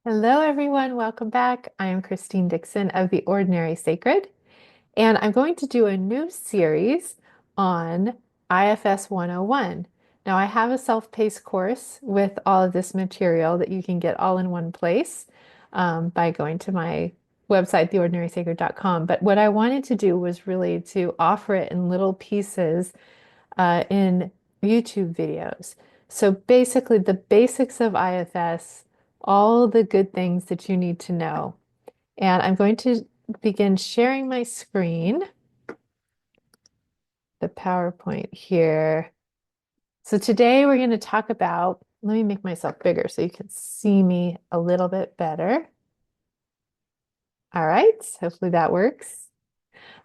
Hello, everyone. Welcome back. I am Christine Dixon of The Ordinary Sacred, and I'm going to do a new series on IFS 101. Now, I have a self-paced course with all of this material that you can get all in one place by going to my website, theordinarysacred.com. But what I wanted to do was really to offer it in little pieces in YouTube videos. So basically, the basics of IFS, all the good things that you need to know. And I'm going to begin sharing my screen, the PowerPoint here. So today we're going to talk about, let me make myself bigger so you can see me a little bit better. All right, hopefully that works.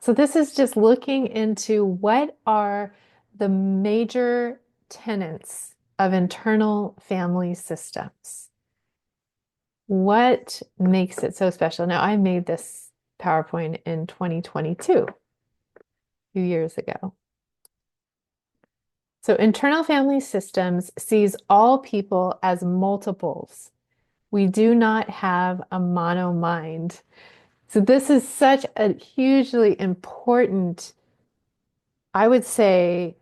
So this is just looking into what are the major tenets of internal family systems. What makes it so special? Now, I made this PowerPoint in 2022, a few years ago. So internal family systems sees all people as multiples. We do not have a mono mind. So this is such a hugely important, I would say,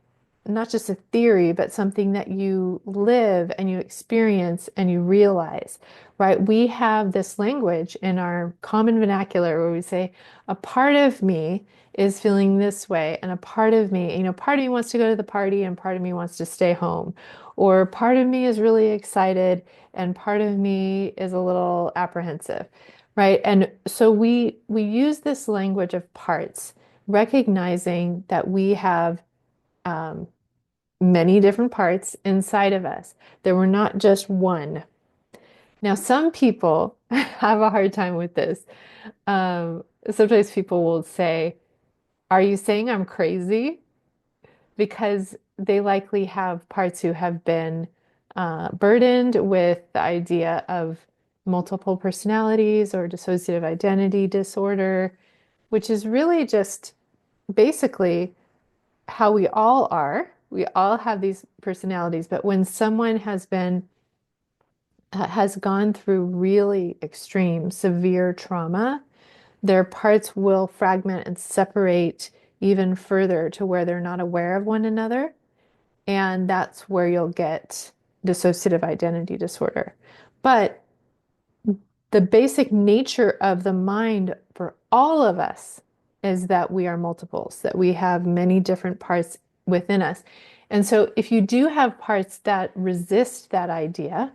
not just a theory, but something that you live and you experience and you realize, right? We have this language in our common vernacular where we say, a part of me is feeling this way, and a part of me, part of me wants to go to the party and part of me wants to stay home. Or part of me is really excited and part of me is a little apprehensive, right? And so we use this language of parts, recognizing that we have um, many different parts inside of us. There were not just one. Now, some people have a hard time with this. Sometimes people will say, are you saying I'm crazy? Because they likely have parts who have been burdened with the idea of multiple personalities or dissociative identity disorder, which is really just basically how we all are. We all have these personalities, but when someone has gone through really extreme, severe trauma, their parts will fragment and separate even further to where they're not aware of one another. And that's where you'll get dissociative identity disorder. But the basic nature of the mind for all of us is that we are multiples, that we have many different parts within us. And so if you do have parts that resist that idea,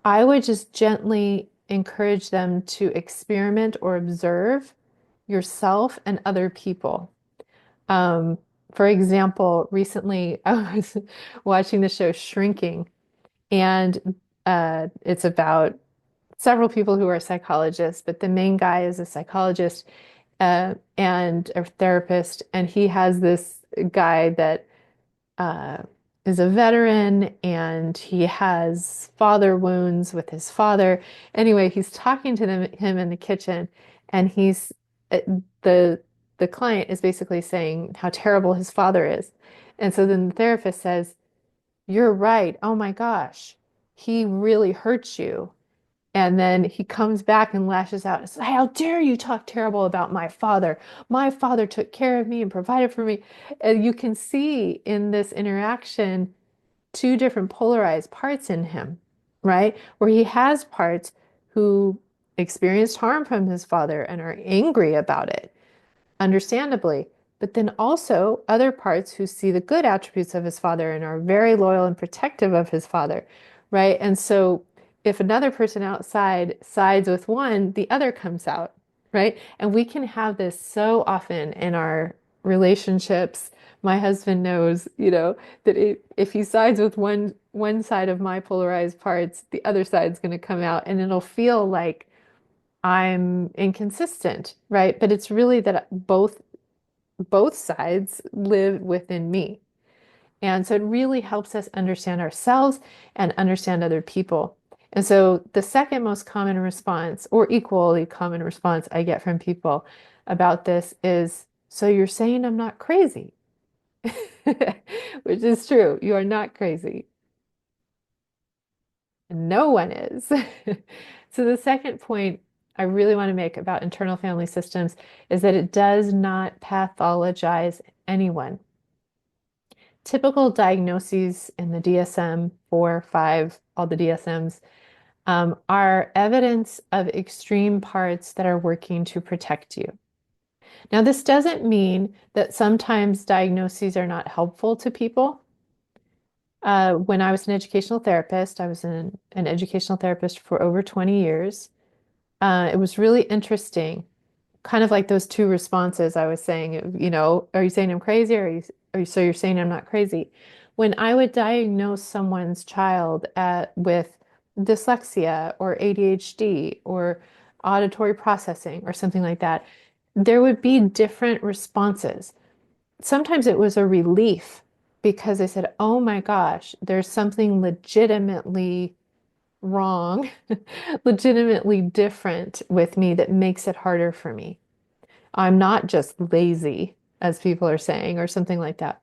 I would just gently encourage them to experiment or observe yourself and other people. Um, for example, recently I was watching the show Shrinking, and it's about several people who are psychologists, but the main guy is a psychologist and a therapist, and he has this guy that uh, is a veteran and he has father wounds with his father. Anyway, he's talking to him in the kitchen, and he's uh, the the client is basically saying how terrible his father is. And so then the therapist says, "You're right. Oh my gosh, he really hurts you." And then he comes back and lashes out and says, "How dare you talk terrible about my father? My father took care of me and provided for me." And you can see in this interaction two different polarized parts in him, right? Where he has parts who experienced harm from his father and are angry about it, understandably, but then also other parts who see the good attributes of his father and are very loyal and protective of his father, right? And so if another person outside sides with one, the other comes out, right? And we can have this so often in our relationships. My husband knows, that if he sides with one side of my polarized parts, the other side's going to come out, and it'll feel like I'm inconsistent, right? But it's really that both sides live within me. And so it really helps us understand ourselves and understand other people. And so the second most common response, or equally common response I get from people about this is, so you're saying I'm not crazy, which is true. You are not crazy. No one is. So the second point I really want to make about internal family systems is that it does not pathologize anyone. Typical diagnoses in the DSM 4, 5, all the DSMs, are evidence of extreme parts that are working to protect you. Now, this doesn't mean that sometimes diagnoses are not helpful to people. When I was an educational therapist, I was an educational therapist for over 20 years. It was really interesting, kind of like those two responses I was saying, are you saying I'm crazy, or so you're saying I'm not crazy? When I would diagnose someone's child with dyslexia or ADHD or auditory processing or something like that, there would be different responses. Sometimes it was a relief because I said, oh my gosh, there's something legitimately wrong, legitimately different with me that makes it harder for me. I'm not just lazy, as people are saying, or something like that.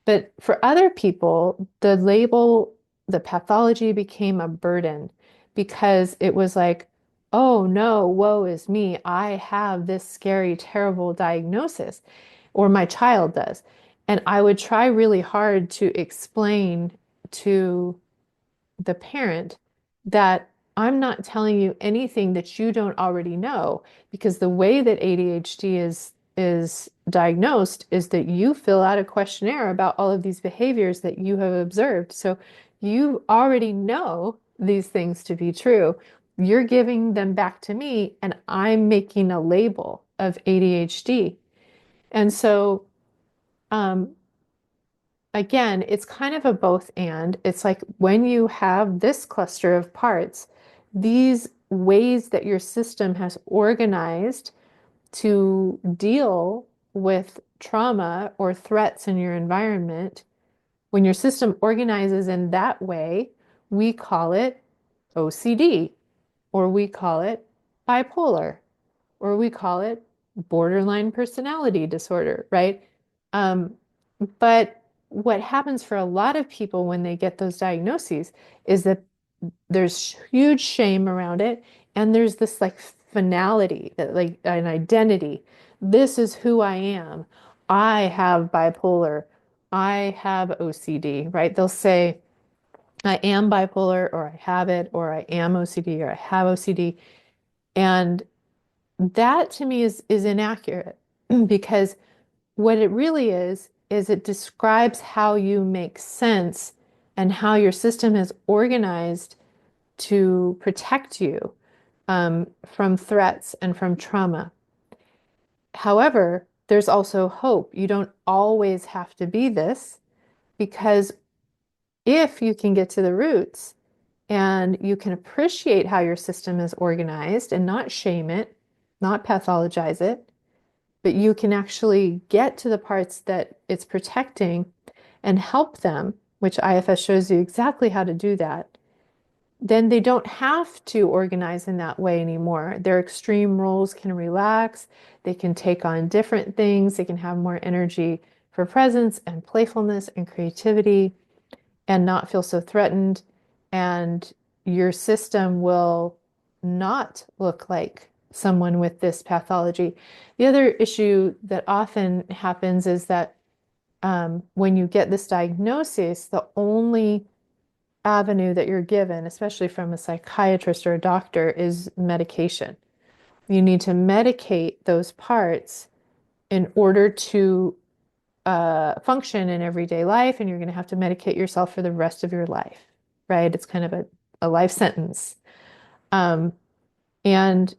But for other people, the label, the pathology became a burden because it was like, oh no, woe is me. I have this scary, terrible diagnosis, or my child does. And I would try really hard to explain to the parent that I'm not telling you anything that you don't already know, because the way that ADHD is diagnosed is that you fill out a questionnaire about all of these behaviors that you have observed. So you already know these things to be true. You're giving them back to me, and I'm making a label of ADHD. And so um, again, it's kind of a both and. It's like when you have this cluster of parts, these ways that your system has organized to deal with trauma or threats in your environment, when your system organizes in that way, we call it OCD, or we call it bipolar, or we call it borderline personality disorder, right? Um, but what happens for a lot of people when they get those diagnoses is that there's huge shame around it, and there's this like finality, like an identity. This is who I am. I have bipolar. I have OCD, right? They'll say, I am bipolar, or I have it, or I am OCD, or I have OCD. And that to me is inaccurate because what it really is it describes how you make sense and how your system is organized to protect you from threats and from trauma. However, there's also hope. You don't always have to be this, because if you can get to the roots and you can appreciate how your system is organized and not shame it, not pathologize it, but you can actually get to the parts that it's protecting and help them, which IFS shows you exactly how to do that, then they don't have to organize in that way anymore. Their extreme roles can relax, they can take on different things, they can have more energy for presence and playfulness and creativity and not feel so threatened. And your system will not look like someone with this pathology. The other issue that often happens is that when you get this diagnosis, the only avenue that you're given, especially from a psychiatrist or a doctor, is medication. You need to medicate those parts in order to function in everyday life, and you're going to have to medicate yourself for the rest of your life, right? It's kind of a life sentence. Um, and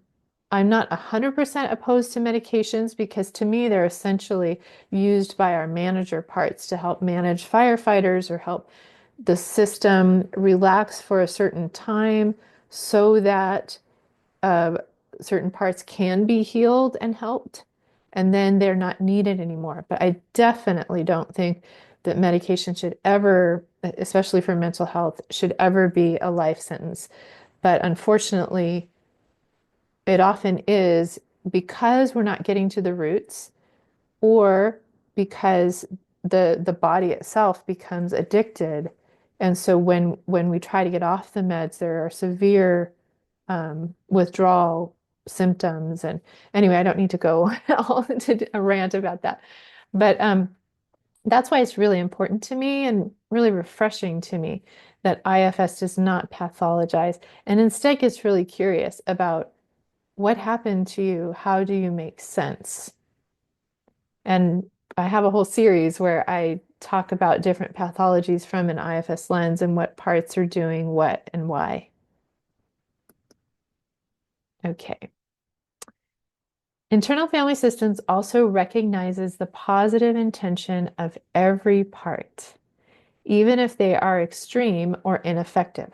I'm not 100% opposed to medications, because to me, they're essentially used by our manager parts to help manage firefighters or help the system relax for a certain time so that uh, certain parts can be healed and helped, and then they're not needed anymore. But I definitely don't think that medication should ever, especially for mental health, should ever be a life sentence. But unfortunately, it often is, because we're not getting to the roots, or because the body itself becomes addicted And so when we try to get off the meds, there are severe withdrawal symptoms. And anyway, I don't need to go all into a rant about that. But that's why it's really important to me and really refreshing to me that IFS does not pathologize and instead gets really curious about what happened to you? How do you make sense? And I have a whole series where I talk about different pathologies from an IFS lens and what parts are doing what and why. Okay. Internal family systems also recognizes the positive intention of every part, even if they are extreme or ineffective.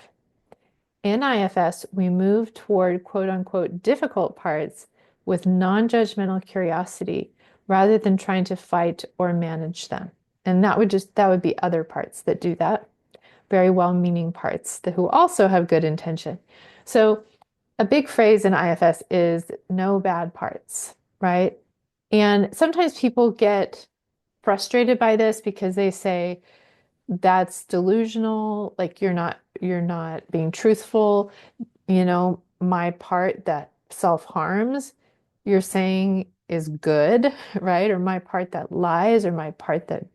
In IFS, we move toward quote unquote difficult parts with non-judgmental curiosity rather than trying to fight or manage them. And that would be other parts that do that. Very well-meaning parts that who also have good intention. So a big phrase in IFS is no bad parts, right? And sometimes people get frustrated by this because they say that's delusional, like you're not being truthful. My part that self-harms, you're saying is good, right? Or my part that lies, or my part that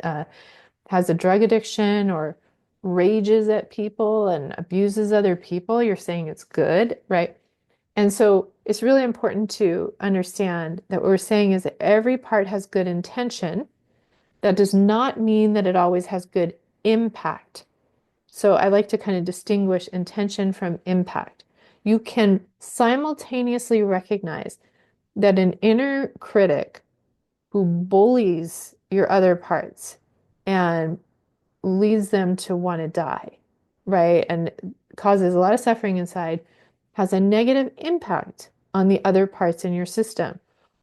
uh, has a drug addiction or rages at people and abuses other people, you're saying it's good, right? And so it's really important to understand that what we're saying is that every part has good intention. That does not mean that it always has good impact. So I like to kind of distinguish intention from impact. You can simultaneously recognize that an inner critic who bullies your other parts and leads them to want to die, right? And causes a lot of suffering inside, has a negative impact on the other parts in your system.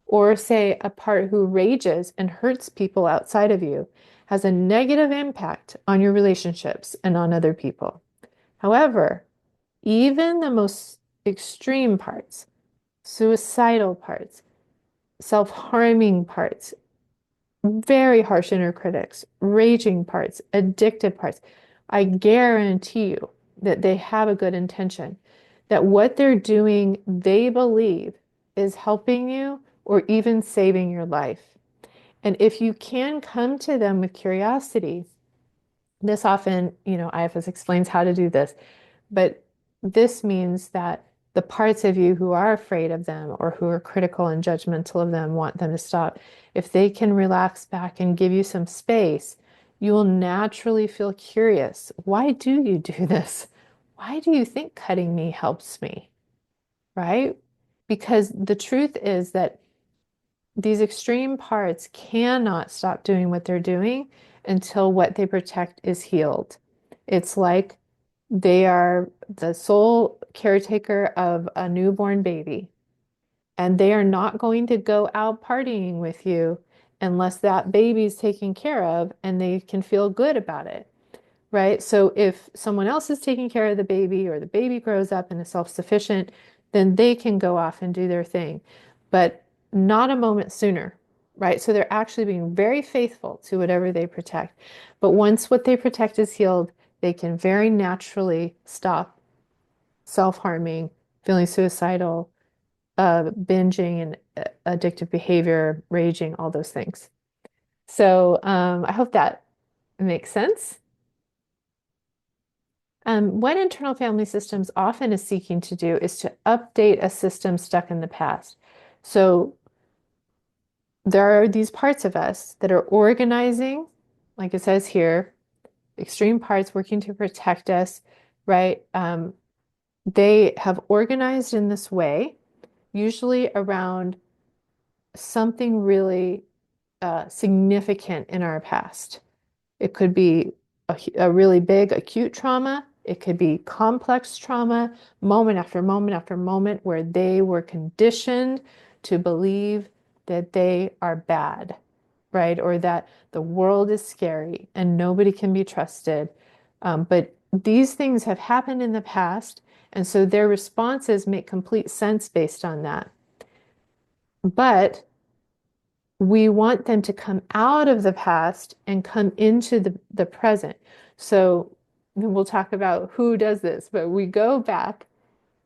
Or say a part who rages and hurts people outside of you has a negative impact on your relationships and on other people. However, even the most extreme parts, suicidal parts, self-harming parts, very harsh inner critics, raging parts, addicted parts, I guarantee you that they have a good intention, that what they're doing, they believe is helping you or even saving your life. And if you can come to them with curiosity, this often, IFS explains how to do this, but this means that the parts of you who are afraid of them or who are critical and judgmental of them want them to stop. If they can relax back and give you some space, you will naturally feel curious. Why do you do this? Why do you think cutting me helps me? Right? Because the truth is that these extreme parts cannot stop doing what they're doing until what they protect is healed. It's like they are the sole caretaker of a newborn baby, and they are not going to go out partying with you unless that baby's taken care of and they can feel good about it, right? So if someone else is taking care of the baby or the baby grows up and is self-sufficient, then they can go off and do their thing, but not a moment sooner, right? So they're actually being very faithful to whatever they protect. But once what they protect is healed, they can very naturally stop self-harming, feeling suicidal, binging and addictive behavior, raging, all those things. So I hope that makes sense. What internal family systems often is seeking to do is to update a system stuck in the past. So there are these parts of us that are organizing, like it says here, extreme parts working to protect us, right? They have organized in this way, usually around something really significant in our past. It could be a really big acute trauma. It could be complex trauma, moment after moment after moment, where they were conditioned to believe that they are bad, right? Or that the world is scary and nobody can be trusted. But these things have happened in the past, and so their responses make complete sense based on that. But we want them to come out of the past and come into the present. So and we'll talk about who does this, but we go back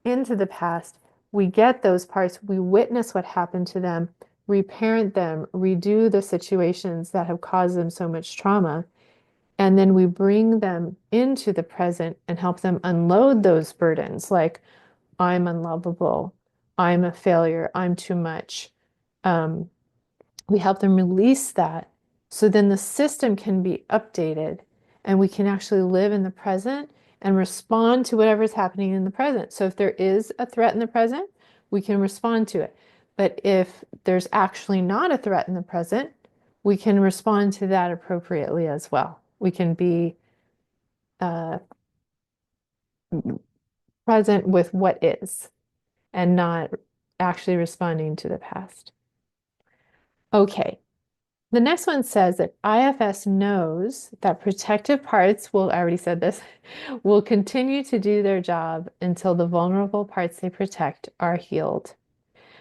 into the past, we get those parts, we witness what happened to them, reparent them, redo the situations that have caused them so much trauma, and then we bring them into the present and help them unload those burdens like, I'm unlovable, I'm a failure, I'm too much. Um, we help them release that so then the system can be updated and we can actually live in the present and respond to whatever's happening in the present. So if there is a threat in the present, we can respond to it. But if there's actually not a threat in the present, we can respond to that appropriately as well. We can be uh, present with what is and not actually responding to the past. Okay. The next one says that IFS knows that protective parts, well, I already said this, will continue to do their job until the vulnerable parts they protect are healed.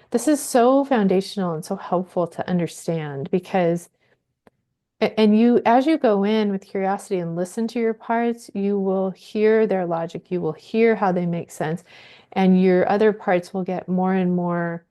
This is so foundational and so helpful to understand because, and you, as you go in with curiosity and listen to your parts, you will hear their logic, you will hear how they make sense, and your other parts will get more and more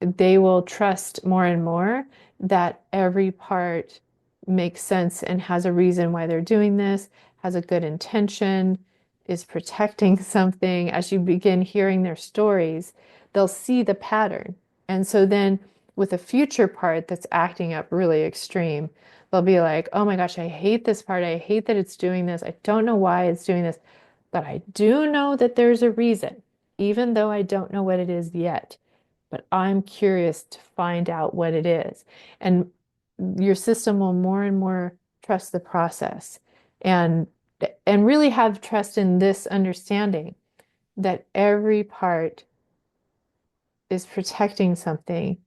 they will trust more and more that every part makes sense and has a reason why they're doing this, has a good intention, is protecting something. As you begin hearing their stories, they'll see the pattern. And so then with a future part that's acting up really extreme, they'll be like, oh my gosh, I hate this part. I hate that it's doing this. I don't know why it's doing this, but I do know that there's a reason, even though I don't know what it is yet, but I'm curious to find out what it is. And your system will more and more trust the process and really have trust in this understanding that every part is protecting something,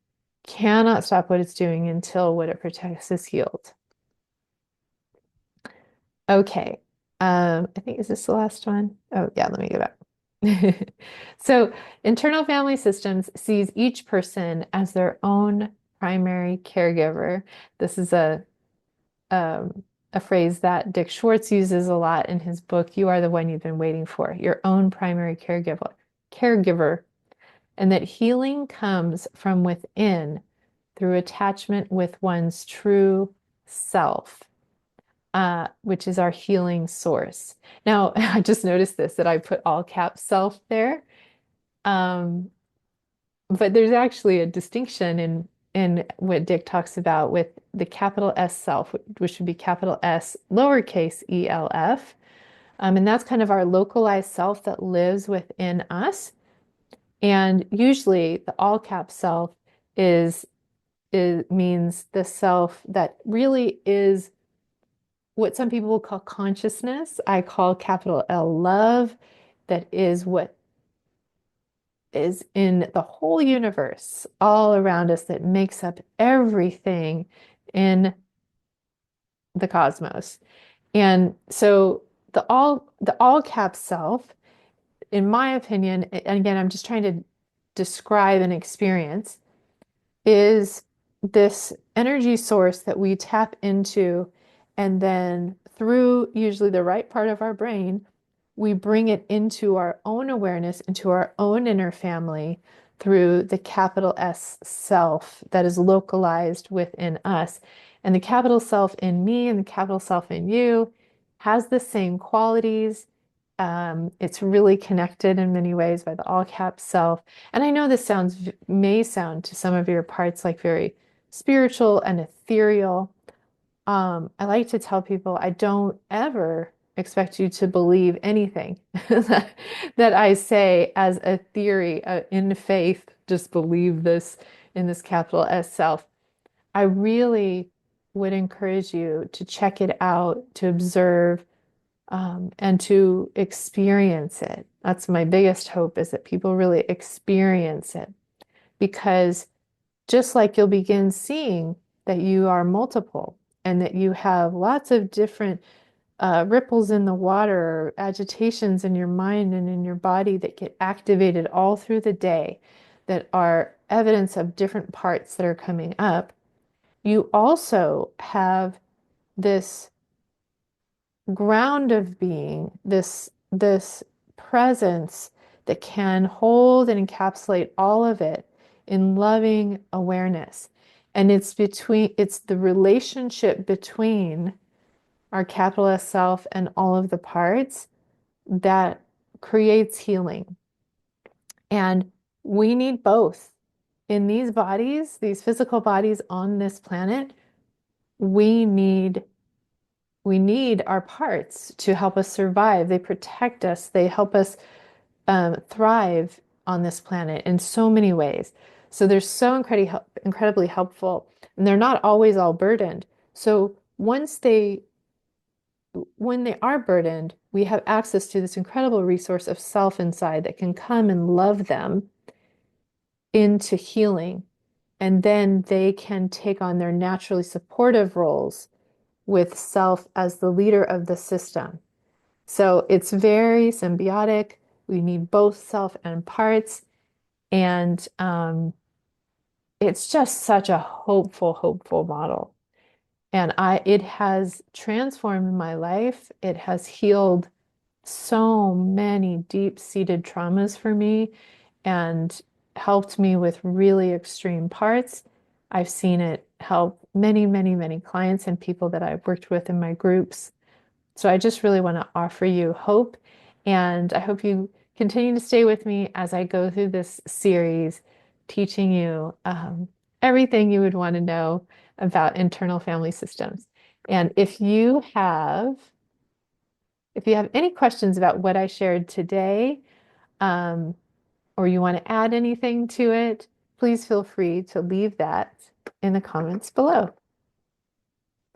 cannot stop what it's doing until what it protects is healed. Okay. I think, is this the last one? Oh, yeah, let me go back. So, internal family systems sees each person as their own primary caregiver. This is a phrase that Dick Schwartz uses a lot in his book, You Are the One You've Been Waiting For, your own primary caregiver, and that healing comes from within through attachment with one's true self, which is our healing source. Now, I just noticed this that I put all caps self there. Um, but there's actually a distinction in what Dick talks about with the capital S self, which would be capital S lowercase ELF. And that's kind of our localized self that lives within us. And usually the all cap self is means the self that really is what some people will call consciousness. I call capital L love, that is what is in the whole universe all around us that makes up everything in the cosmos. And so the all cap self, in my opinion, and again, I'm just trying to describe an experience, is this energy source that we tap into, and then through usually the right part of our brain, we bring it into our own awareness, into our own inner family through the capital S self that is localized within us. And the capital self in me and the capital self in you has the same qualities. It's really connected in many ways by the all cap self. And I know this may sound to some of your parts like very spiritual and ethereal. I like to tell people I don't ever expect you to believe anything that I say as a theory, in faith, just believe this in this capital S self. I really would encourage you to check it out, to observe, and to experience it. That's my biggest hope, is that people really experience it, because just like you'll begin seeing that you are multiple and that you have lots of different ripples in the water, agitations in your mind and in your body that get activated all through the day, that are evidence of different parts that are coming up. You also have this ground of being, this presence that can hold and encapsulate all of it in loving awareness. And it's the relationship between our capital S self and all of the parts that creates healing. And we need both. In these bodies, these physical bodies on this planet, we need our parts to help us survive. They protect us. They help us thrive on this planet in so many ways. So they're so incredibly helpful, and they're not always all burdened. So when they are burdened, we have access to this incredible resource of self inside that can come and love them into healing. And then they can take on their naturally supportive roles with self as the leader of the system. So it's very symbiotic. We need both self and parts. And it's just such a hopeful model. And it has transformed my life. It has healed so many deep-seated traumas for me and helped me with really extreme parts. I've seen it help many clients and people that I've worked with in my groups. So I just really want to offer you hope, and I hope you continue to stay with me as I go through this series, teaching you everything you would want to know about internal family systems. And if you have any questions about what I shared today, um, or you want to add anything to it, please feel free to leave that in the comments below.